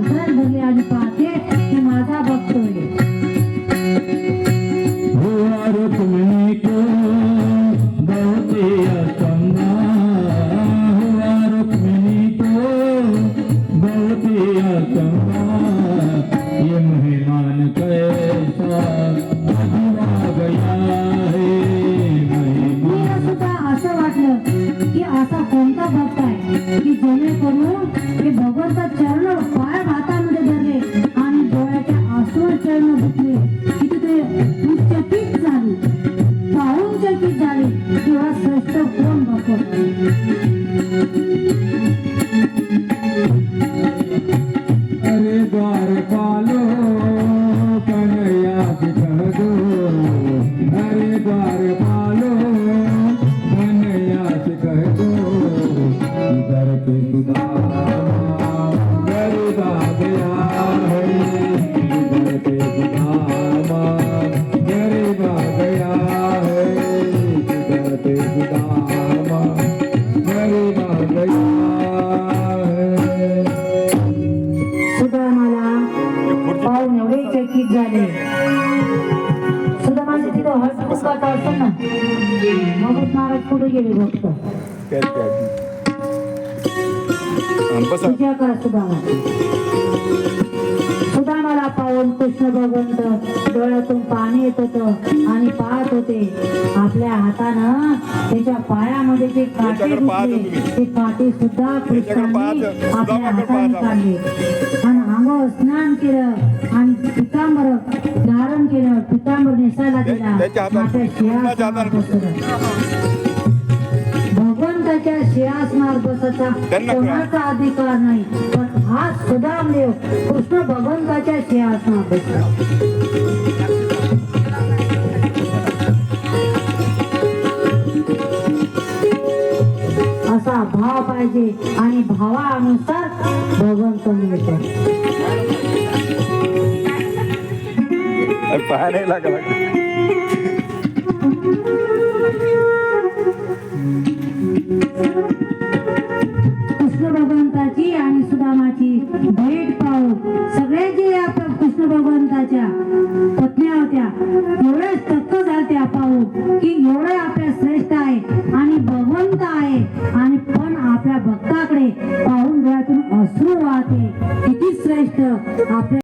नजर धरली आणि पाहते की माझा बघतोय. हुआ रुक्मिणी को बहुत ही असंगा, हुआ रुक्मिणी को बहुत ही असंगा, ये मेहमान कैसा हुआ गया है मला सुद्धा असं वाटलं की असा कोणता भक्त आहे की जेणेकरून ते भगवंता चरण पाय हातामध्ये धरले आणि डोळ्याच्या आसूवर चरण धुतले की ते चकित झाली, पाहून चकित झाली किंवा श्रेष्ठ कोण भक्त. अरे द्वारपालो कन्हैया से कह दो, अरे द्वारपालो कन्हैया से कह दो, इधर पे सुदामा गरीब आ गया है, इधर पे सुदामा गरीब आ गया है, इधर पे सुदामा गरीब आ गया है. सुदामाला पाहून एवढे चकित झाले. सुदामाची तिथं हळद कुंकवाचा असतं ना, मग महाराज कुठे गेले भक्त पूजा करा सुदामा. सुदामाला पाहून कृष्ण भगवंत डोळ्यातून पाणी येत होतं आणि पाहत होते. आपल्या हातानं त्याच्या पायामध्ये जे काटे घुसले ते काटे सुद्धा कृष्णाने आपल्या हाताने काढले आणि अंगावर स्नान केलं आणि पितांबर धारण केलं, पितांबर नेसायला दिला, आपल्या शिळा बसवलं. भगवंताच्या सिंहासनावर बसायचा कोणाचा अधिकार नाही, पण हा सुदामदेव कृष्ण भगवंताच्या सिंहासनावर बसला. असा भाव पाहिजे आणि भावानुसार भगवंत मिळतो. पाहायला लागला कृष्ण भगवंताची आणि सुदामाची भेट पाहू सगळे जे आपल्या कृष्ण भगवंताच्या पत्न्या होत्या एवढे थक्क झाल्या पाहू की एवढे आपल्या श्रेष्ठ आहे आणि भगवंत आहे आणि पण आपल्या भक्ताकडे पाहून डोळ्यातून अश्रू वाहते. किती श्रेष्ठ आपल्या